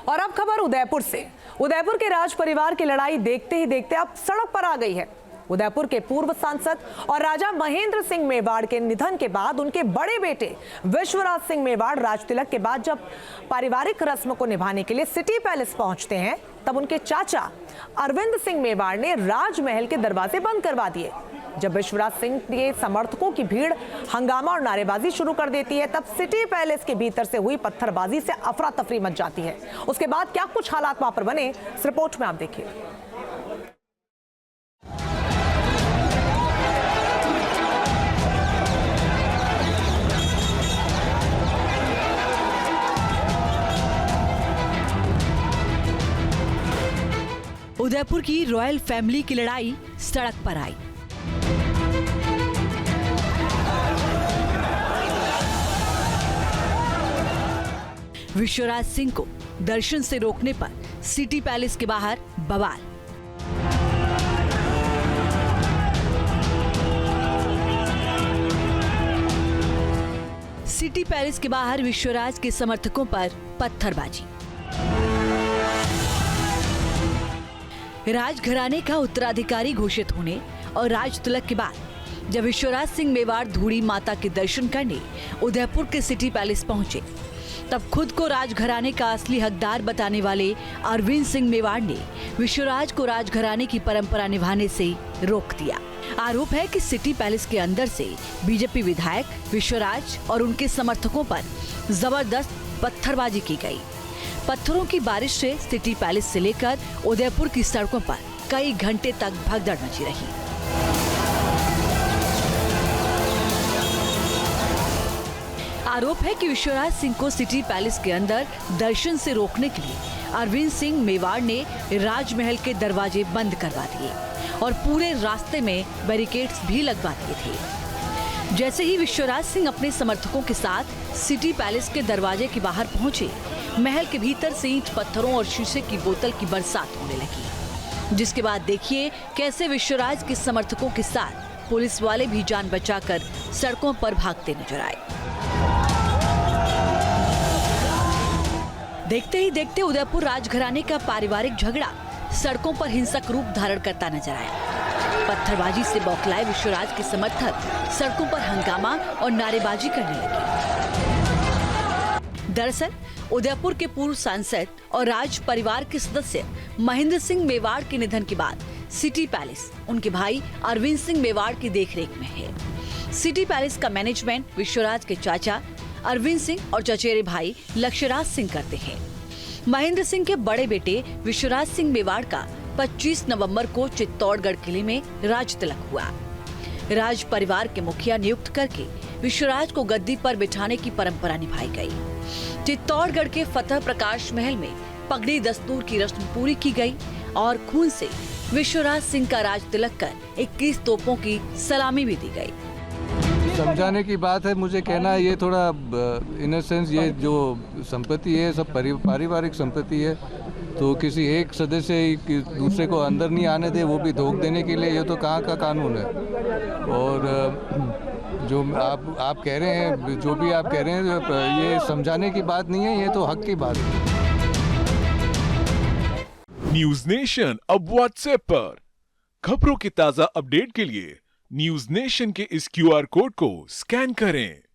और अब खबर उदयपुर से। उदयपुर के राज परिवार की लड़ाई देखते ही देखते अब सड़क पर आ गई है। उदयपुर के पूर्व सांसद और राजा महेंद्र सिंह मेवाड़ के निधन के बाद उनके बड़े बेटे विश्वराज सिंह मेवाड़ राज तिलक के बाद जब पारिवारिक रस्म को निभाने के लिए सिटी पैलेस पहुंचते हैं, तब उनके चाचा अरविंद सिंह मेवाड़ ने राजमहल के दरवाजे बंद करवा दिए। जब विश्वराज सिंह के समर्थकों की भीड़ हंगामा और नारेबाजी शुरू कर देती है, तब सिटी पैलेस के भीतर से हुई पत्थरबाजी से अफरा तफरी मच जाती है। उसके बाद क्या कुछ हालात वहां पर बने, इस रिपोर्ट में आप देखिए। उदयपुर की रॉयल फैमिली की लड़ाई सड़क पर आई। विश्वराज सिंह को दर्शन से रोकने पर सिटी पैलेस के बाहर बवाल। सिटी पैलेस के बाहर विश्वराज के समर्थकों पर पत्थरबाजी। राजघराने का उत्तराधिकारी घोषित होने और राज तिलक के बाद जब विश्वराज सिंह मेवाड़ धूड़ी माता के दर्शन करने उदयपुर के सिटी पैलेस पहुंचे, तब खुद को राजघराने का असली हकदार बताने वाले अरविंद सिंह मेवाड़ ने विश्वराज को राजघराने की परंपरा निभाने से रोक दिया। आरोप है कि सिटी पैलेस के अंदर से बीजेपी विधायक विश्वराज और उनके समर्थकों पर जबरदस्त पत्थरबाजी की गई। पत्थरों की बारिश से सिटी पैलेस से लेकर उदयपुर की सड़कों पर कई घंटे तक भगदड़ मची रही। आरोप है कि विश्वराज सिंह को सिटी पैलेस के अंदर दर्शन से रोकने के लिए अरविंद सिंह मेवाड़ ने राजमहल के दरवाजे बंद करवा दिए और पूरे रास्ते में बैरिकेड्स भी लगवा दिए थे। जैसे ही विश्वराज सिंह अपने समर्थकों के साथ सिटी पैलेस के दरवाजे के बाहर पहुंचे, महल के भीतर से ईंट पत्थरों और शीशे की बोतल की बरसात होने लगी, जिसके बाद देखिए कैसे विश्वराज के समर्थकों के साथ पुलिस वाले भी जान बचाकर सड़कों पर भागते नजर आए। देखते ही देखते उदयपुर राजघराने का पारिवारिक झगड़ा सड़कों पर हिंसक रूप धारण करता नजर आया। पत्थरबाजी से बौखलाए विश्वराज के समर्थक सड़कों पर हंगामा और नारेबाजी करने लगे। दरअसल उदयपुर के पूर्व सांसद और राज परिवार के सदस्य महेंद्र सिंह मेवाड़ के निधन के बाद सिटी पैलेस उनके भाई अरविंद सिंह मेवाड़ की देखरेख में है। सिटी पैलेस का मैनेजमेंट विश्वराज के चाचा अरविंद सिंह और चचेरे भाई लक्ष्यराज सिंह करते हैं। महेंद्र सिंह के बड़े बेटे विश्वराज सिंह मेवाड़ का 25 नवंबर को चित्तौड़गढ़ किले में राज तिलक हुआ। राज परिवार के मुखिया नियुक्त करके विश्वराज को गद्दी पर बिठाने की परंपरा निभाई गई। चित्तौड़गढ़ के फतेह प्रकाश महल में पगड़ी दस्तूर की रस्म पूरी की गई और खून से विश्वराज सिंह का राज तिलक कर 21 तोपों की सलामी भी दी गई। समझाने की बात है, मुझे कहना है ये थोड़ा इन सेंस ये जो संपत्ति है सब पारिवारिक संपत्ति है, तो किसी एक सदस्य दूसरे को अंदर नहीं आने दे, वो भी धोख देने के लिए, ये तो कहाँ का कानून है। और जो आप कह रहे हैं, जो भी आप कह रहे हैं, ये समझाने की बात नहीं है, ये तो हक की बात है। न्यूज नेशन अब व्हाट्सएप पर खबरों की ताजा अपडेट के लिए न्यूज नेशन के इस QR कोड को स्कैन करें।